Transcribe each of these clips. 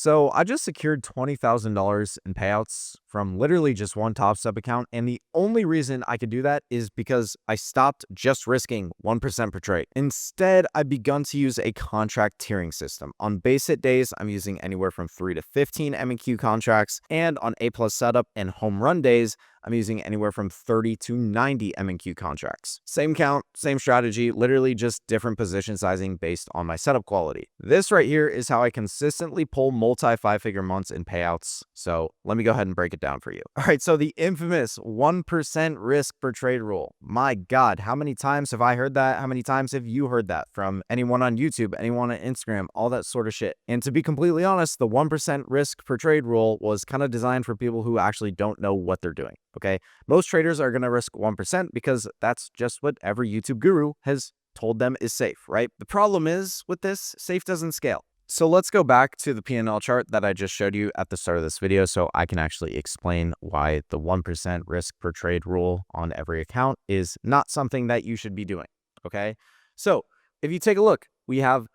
So I just secured $20,000 in payouts from literally just one Top Step account. And the only reason I could do that is because I stopped just risking 1% per trade. Instead, I've begun to use a contract tiering system. On base hit days, I'm using anywhere from 3 to 15 M&Q contracts. And on A plus setup and home run days, I'm using anywhere from 30 to 90 M&Q contracts. Same count, same strategy, literally just different position sizing based on my setup quality. This right here is how I consistently pull multi-5-figure months in payouts. So let me go ahead and break it down for you. All right, so the infamous 1% risk per trade rule. My God, how many times have I heard that? How many times have you heard that from anyone on YouTube, anyone on Instagram, all that sort of shit? And to be completely honest, the 1% risk per trade rule was kind of designed for people who actually don't know what they're doing. Okay, most traders are going to risk 1% because that's just what every YouTube guru has told them is safe, right? The problem is with this, safe doesn't scale. So let's go back to the P&L chart that I just showed you at the start of this video so I can actually explain why the 1% risk per trade rule on every account is not something that you should be doing, okay? So if you take a look, we have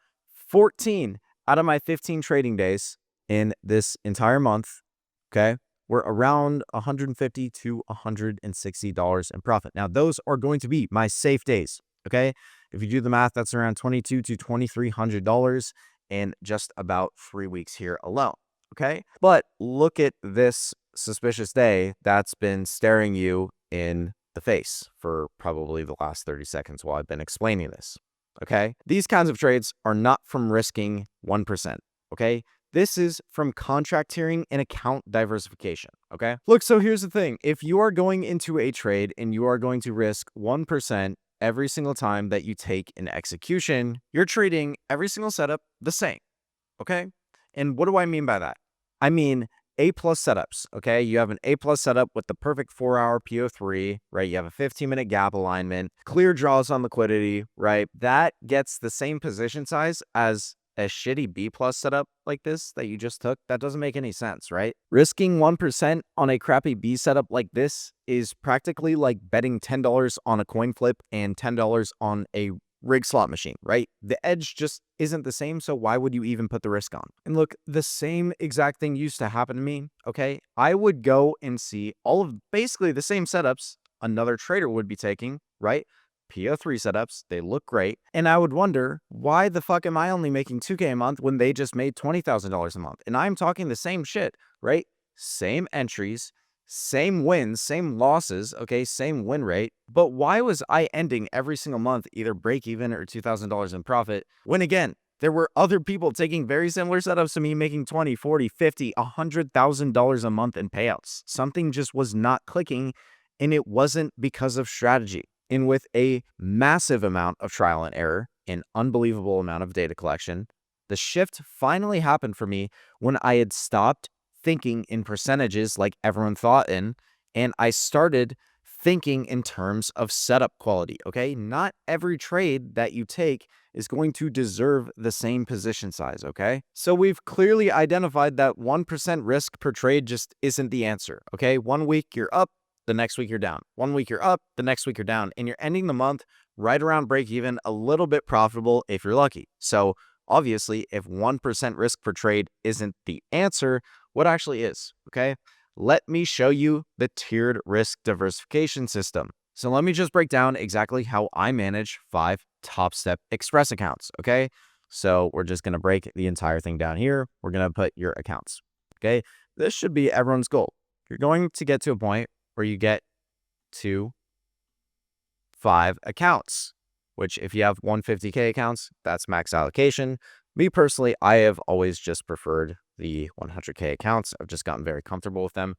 14 out of my 15 trading days in this entire month, okay? We're around $150 to $160 in profit. Now, those are going to be my safe days, okay? If you do the math, that's around $2,200 to $2,300 in just about 3 weeks here alone, okay? But look at this suspicious day that's been staring you in the face for probably the last 30 seconds while I've been explaining this, okay? These kinds of trades are not from risking 1%, okay? This is from contract tiering and account diversification, okay? Look, so here's the thing. If you are going into a trade and you are going to risk 1% every single time that you take an execution, you're treating every single setup the same, okay? And what do I mean by that? I mean A plus setups, okay? You have an A plus setup with the perfect 4-hour PO3, right? You have a 15-minute gap alignment, clear draws on liquidity, right? That gets the same position size as a shitty B plus setup like this that you just took. That doesn't make any sense, right? Risking 1% on a crappy B setup like this is practically like betting $10 on a coin flip and $10 on a rig slot machine, right? The edge just isn't the same, so why would you even put the risk on? And look, the same exact thing used to happen to me, okay? I would go and see all of basically the same setups another trader would be taking, right? PO3 setups, they look great. And I would wonder, why the fuck am I only making $2K a month when they just made $20,000 a month? And I'm talking the same shit, right? Same entries, same wins, same losses, okay, same win rate. But why was I ending every single month either break even or $2,000 in profit when again, there were other people taking very similar setups to me making $20, $40, $50, $100,000 a month in payouts? Something just was not clicking, and it wasn't because of strategy. And with a massive amount of trial and error, an unbelievable amount of data collection, the shift finally happened for me when I had stopped thinking in percentages like everyone thought in, and I started thinking in terms of setup quality, okay? Not every trade that you take is going to deserve the same position size, okay? So we've clearly identified that 1% risk per trade just isn't the answer, okay? 1 week you're up, the next week you're down. 1 week you're up, the next week you're down, and you're ending the month right around break even, a little bit profitable if you're lucky. So obviously, if 1% risk per trade isn't the answer, what actually is, okay? Let me show you the tiered risk diversification system. So let me just break down exactly how I manage 5 Top Step Express accounts, okay? So we're just going to break the entire thing down here. We're going to put your accounts, okay? This should be everyone's goal. You're going to get to a point where you get to 5 accounts, which if you have 150K accounts, that's max allocation. Me personally, I have always just preferred the 100K accounts. I've just gotten very comfortable with them.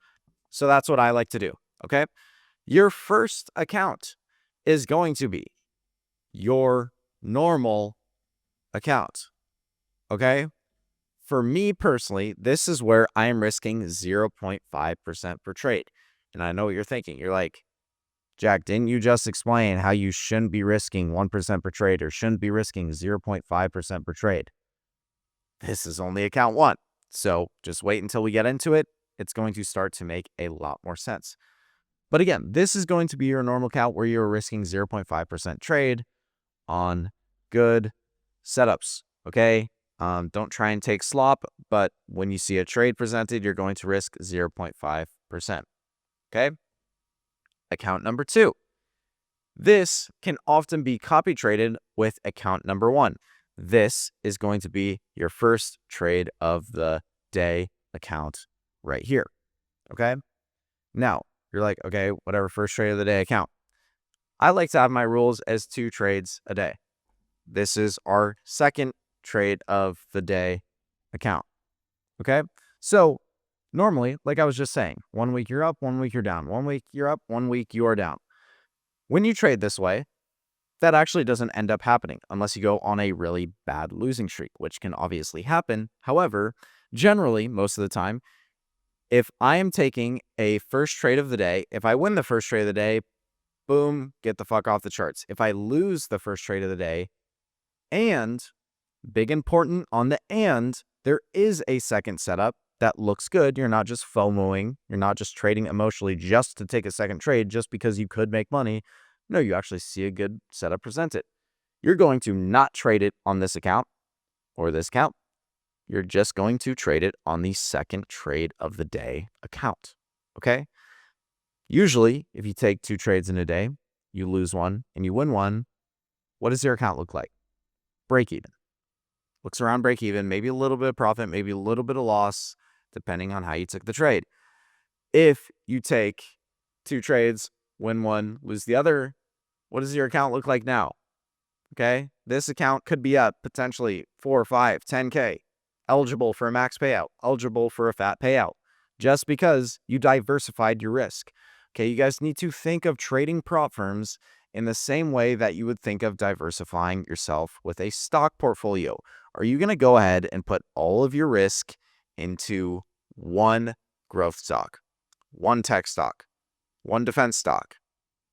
So that's what I like to do, okay? Your first account is going to be your normal account, okay? For me personally, this is where I am risking 0.5% per trade. And I know what you're thinking. You're like, Jack, didn't you just explain how you shouldn't be risking 1% per trade or shouldn't be risking 0.5% per trade? This is only account 1. So just wait until we get into it. It's going to start to make a lot more sense. But again, this is going to be your normal account where you're risking 0.5% trade on good setups, okay? Don't try and take slop, but when you see a trade presented, you're going to risk 0.5%. Okay? Account number 2. This can often be copy traded with account number 1. This is going to be your first trade of the day account right here. Okay? Now, you're like, okay, whatever, first trade of the day account. I like to have my rules as 2 trades a day. This is our second trade of the day account. Okay? So normally, like I was just saying, 1 week you're up, 1 week you're down, 1 week you're up, 1 week you're down. When you trade this way, that actually doesn't end up happening unless you go on a really bad losing streak, which can obviously happen. However, generally, most of the time, if I am taking a first trade of the day, if I win the first trade of the day, boom, get the fuck off the charts. If I lose the first trade of the day, and big important on the and, there is a second setup that looks good. You're not just FOMOing. You're not just trading emotionally just to take a second trade just because you could make money. No, you actually see a good setup presented. You're going to not trade it on this account or this account. You're just going to trade it on the second trade of the day account. Okay? Usually, if you take 2 trades in a day, you lose one and you win one, what does your account look like? Break even. Looks around break even, maybe a little bit of profit, maybe a little bit of loss, depending on how you took the trade. If you take 2 trades, win one, lose the other, what does your account look like now? Okay, this account could be up potentially 4, 5, 10K, eligible for a max payout, eligible for a fat payout, just because you diversified your risk. Okay, you guys need to think of trading prop firms in the same way that you would think of diversifying yourself with a stock portfolio. Are you going to go ahead and put all of your risk into one growth stock, one tech stock, one defense stock?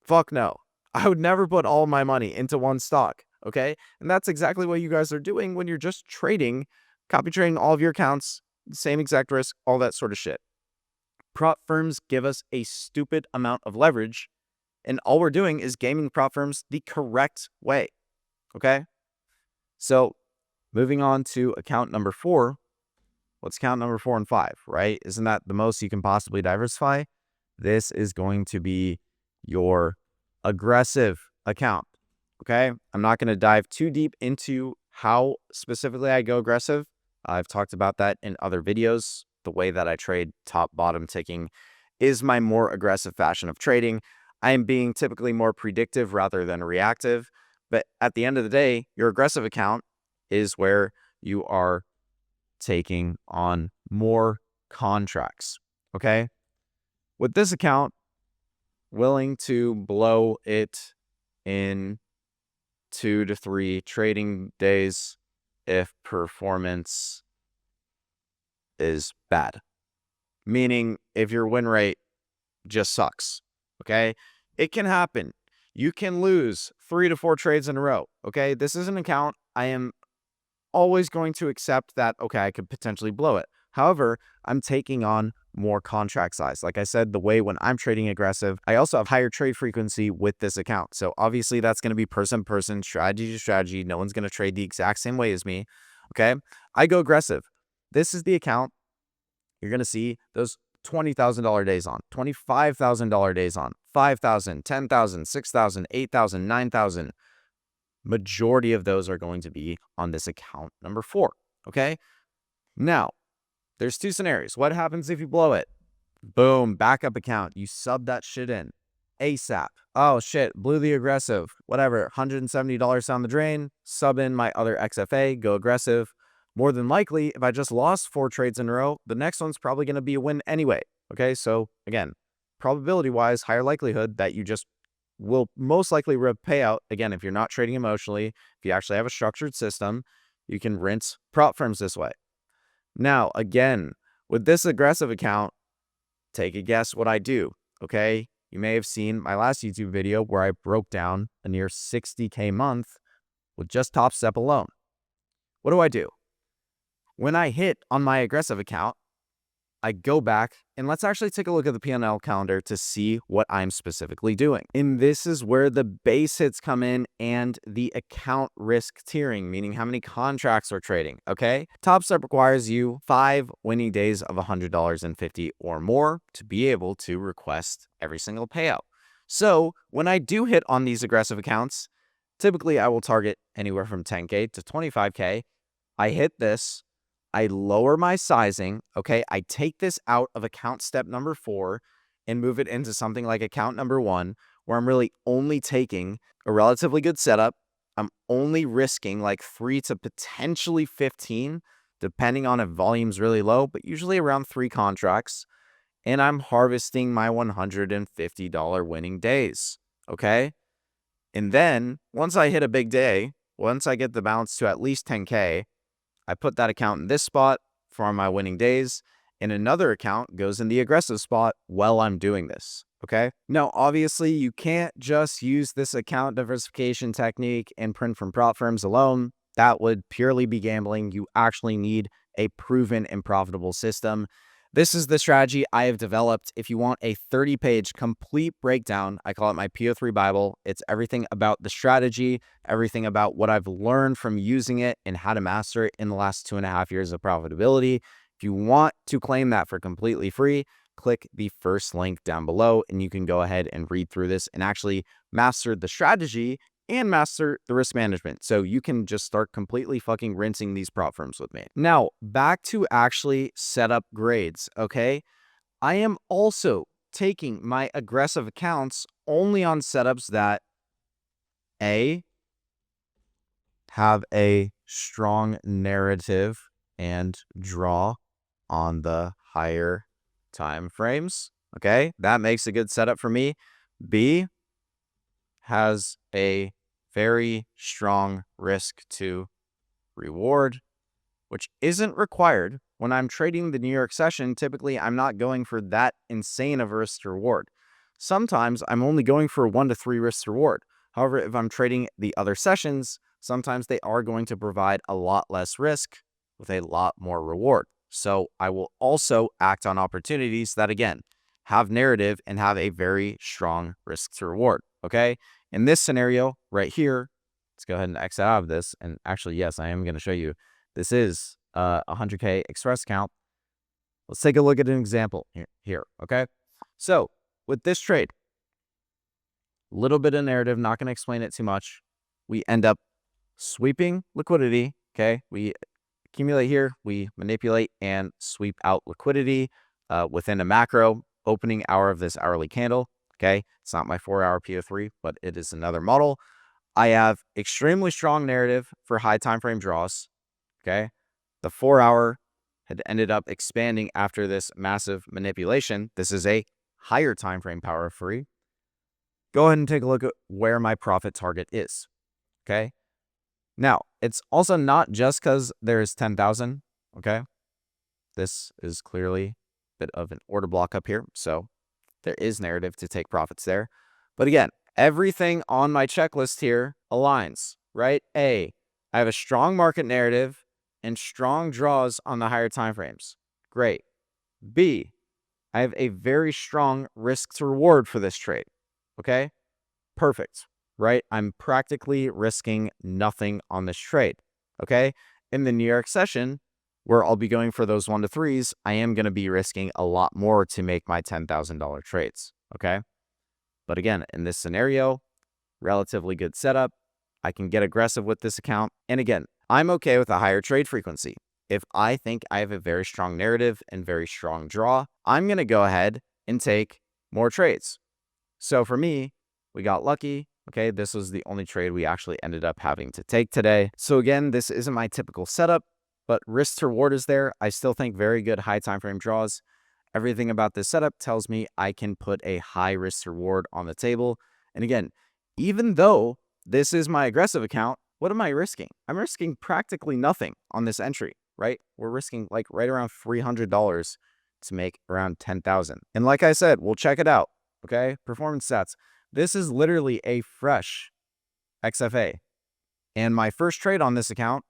Fuck no. I would never put all my money into one stock, okay? And that's exactly what you guys are doing when you're just trading, copy trading all of your accounts, same exact risk, all that sort of shit. Prop firms give us a stupid amount of leverage, and all we're doing is gaming prop firms the correct way, okay? So moving on to account number 4, what's account number 4 and 5, right? Isn't that the most you can possibly diversify? This is going to be your aggressive account, okay? I'm not going to dive too deep into how specifically I go aggressive. I've talked about that in other videos. The way that I trade top-bottom ticking is my more aggressive fashion of trading. I am being typically more predictive rather than reactive. But at the end of the day, your aggressive account is where you are taking on more contracts, okay? With this account, willing to blow it in 2 to 3 trading days if performance is bad. Meaning if your win rate just sucks, okay? It can happen. You can lose 3 to 4 trades in a row, okay? This is an account I am always going to accept that, okay, I could potentially blow it. However, I'm taking on more contract size. Like I said, the way when I'm trading aggressive, I also have higher trade frequency with this account. So obviously that's going to be person to person, strategy to strategy. No one's going to trade the exact same way as me, okay? I go aggressive. This is the account you're going to see those $20,000 days on, $25,000 days on, 5,000, 10,000, 6,000, 8,000, 9,000. Majority of those are going to be on this account number 4, okay? Now, there's 2 scenarios. What happens if you blow it? Boom, backup account. You sub that shit in ASAP. Oh shit, blew the aggressive. Whatever, $170 down the drain, sub in my other XFA, go aggressive. More than likely, if I just lost 4 trades in a row, the next one's probably going to be a win anyway. Okay, so again, probability-wise, higher likelihood that you just will most likely repay out. Again, if you're not trading emotionally, if you actually have a structured system, you can rinse prop firms this way. Now, again, with this aggressive account, take a guess what I do, okay? You may have seen my last YouTube video where I broke down a near 60K month with just Top Step alone. What do? When I hit on my aggressive account, I go back and let's actually take a look at the P&L calendar to see what I'm specifically doing. And this is where the base hits come in and the account risk tiering, meaning how many contracts are trading, okay? Top Step requires you 5 winning days of $100.50 or more to be able to request every single payout. So when I do hit on these aggressive accounts, typically I will target anywhere from 10K to 25K. I hit this. I lower my sizing, okay? I take this out of account step number 4 and move it into something like account number 1, where I'm really only taking a relatively good setup. I'm only risking like 3 to potentially 15, depending on if volume's really low, but usually around 3 contracts. And I'm harvesting my $150 winning days, okay? And then once I hit a big day, once I get the balance to at least 10K, I put that account in this spot for my winning days, and another account goes in the aggressive spot while I'm doing this, okay? Now, obviously, you can't just use this account diversification technique and print from prop firms alone. That would purely be gambling. You actually need a proven and profitable system. This is the strategy I have developed. If you want a 30-page complete breakdown, I call it my PO3 Bible. It's everything about the strategy, everything about what I've learned from using it and how to master it in the last 2.5 years of profitability. If you want to claim that for completely free, click the first link down below and you can go ahead and read through this and actually master the strategy and master the risk management. So you can just start completely fucking rinsing these prop firms with me. Now, back to actually set up grades, okay? I am also taking my aggressive accounts only on setups that A, have a strong narrative and draw on the higher time frames, okay? That makes a good setup for me. B, has a very strong risk to reward, which isn't required. When I'm trading the New York session, typically I'm not going for that insane of a risk to reward. Sometimes I'm only going for 1 to 3 risks to reward. However, if I'm trading the other sessions, sometimes they are going to provide a lot less risk with a lot more reward. So I will also act on opportunities that, again, have narrative and have a very strong risk to reward, okay? In this scenario right here, let's go ahead and exit out of this. And actually, yes, I am going to show you. This is a 100K Express account. Let's take a look at an example here, okay? So with this trade, a little bit of narrative, not going to explain it too much. We end up sweeping liquidity, okay? We accumulate here, we manipulate and sweep out liquidity within a macro opening hour of this hourly candle, okay? It's not my 4-hour PO3, but it is another model. I have extremely strong narrative for high time frame draws, okay? The 4-hour had ended up expanding after this massive manipulation. This is a higher time frame power of free. Go ahead and take a look at where my profit target is, okay? Now, it's also not just because there's 10,000, okay? This is clearly a bit of an order block up here, so there is narrative to take profits there. But again, everything on my checklist here aligns, right? A, I have a strong market narrative and strong draws on the higher time frames. Great. B, I have a very strong risk to reward for this trade. Okay? Perfect, right? I'm practically risking nothing on this trade. Okay? In the New York session, where I'll be going for those 1 to 3s, I am going to be risking a lot more to make my $10,000 trades. Okay? But again, in this scenario, relatively good setup. I can get aggressive with this account. And again, I'm okay with a higher trade frequency. If I think I have a very strong narrative and very strong draw, I'm going to go ahead and take more trades. So for me, we got lucky. Okay, this was the only trade we actually ended up having to take today. So again, this isn't my typical setup, but risk to reward is there. I still think very good high time frame draws. Everything about this setup tells me I can put a high risk to reward on the table. And again, even though this is my aggressive account, what am I risking? I'm risking practically nothing on this entry, right? We're risking like right around $300 to make around 10,000. And like I said, we'll check it out, okay? Performance stats. This is literally a fresh XFA. And my first trade on this account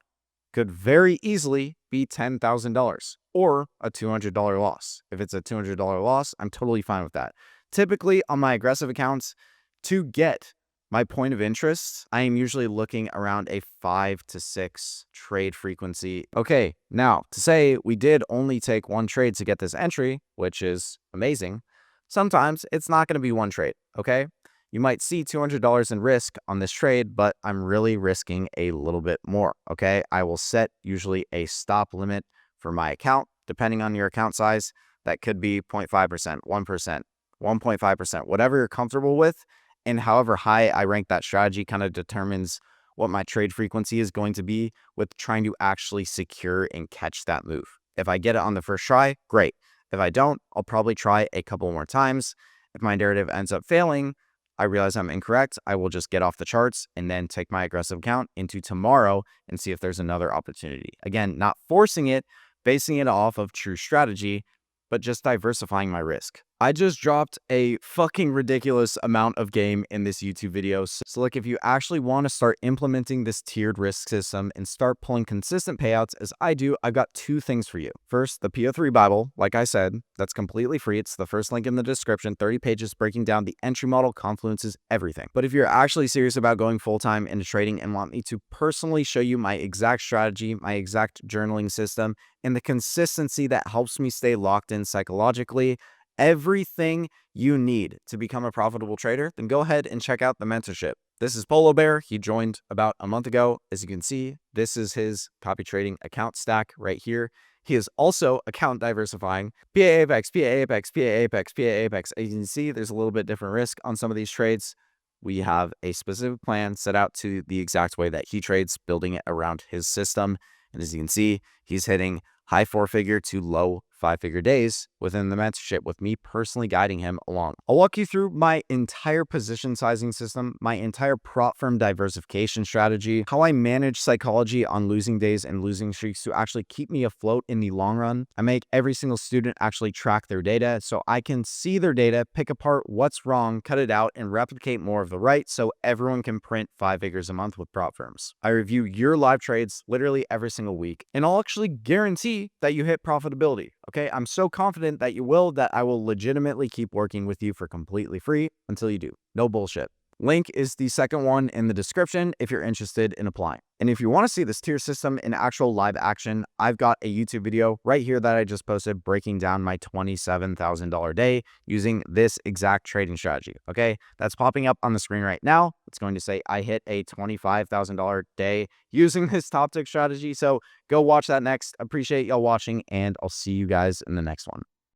could very easily be $10,000. or a $200 loss. If it's a $200 loss, I'm totally fine with that. Typically on my aggressive accounts, to get my point of interest, I am usually looking around a 5 to 6 trade frequency. Okay, now to say we did only take one trade to get this entry, which is amazing, sometimes it's not going to be one trade, okay? You might see $200 in risk on this trade, but I'm really risking a little bit more, okay? I will set usually a stop limit for my account, depending on your account size. That could be 0.5%, 1%, 1.5%, whatever you're comfortable with. And however high I rank that strategy kind of determines what my trade frequency is going to be with trying to actually secure and catch that move. If I get it on the first try, great. If I don't, I'll probably try a couple more times. If my narrative ends up failing, I realize I'm incorrect, I will just get off the charts and then take my aggressive account into tomorrow and see if there's another opportunity. Again, not forcing it, basing it off of true strategy, but just diversifying my risk. I just dropped a fucking ridiculous amount of game in this YouTube video. So look, if you actually want to start implementing this tiered risk system and start pulling consistent payouts as I do, I've got two things for you. First, the PO3 Bible, like I said, that's completely free. It's the first link in the description, 30 pages breaking down the entry model, confluences, everything. But if you're actually serious about going full-time into trading and want me to personally show you my exact strategy, my exact journaling system, and the consistency that helps me stay locked in psychologically, everything you need to become a profitable trader, then go ahead and check out the mentorship. This is Polo Bear. He joined about a month ago. As you can see, this is his copy trading account stack right here. He is also account diversifying. PA Apex, PA Apex, PA Apex, PA Apex. As you can see, there's a little bit different risk on some of these trades. We have a specific plan set out to the exact way that he trades, building it around his system. And as you can see, he's hitting high 4-figure to low 5-figure days within the mentorship with me personally guiding him along. I'll walk you through my entire position sizing system, my entire prop firm diversification strategy, how I manage psychology on losing days and losing streaks to actually keep me afloat in the long run. I make every single student actually track their data so I can see their data, pick apart what's wrong, cut it out, and replicate more of the right so everyone can print 5 figures a month with prop firms. I review your live trades literally every single week, and I'll actually guarantee that you hit profitability. Okay, I'm so confident that you will that I will legitimately keep working with you for completely free until you do. No bullshit. Link is the second one in the description if you're interested in applying. And if you want to see this tier system in actual live action, I've got a YouTube video right here that I just posted breaking down my $27,000 day using this exact trading strategy. Okay, that's popping up on the screen right now. It's going to say I hit a $25,000 day using this top tick strategy. So go watch that next. Appreciate y'all watching, and I'll see you guys in the next one.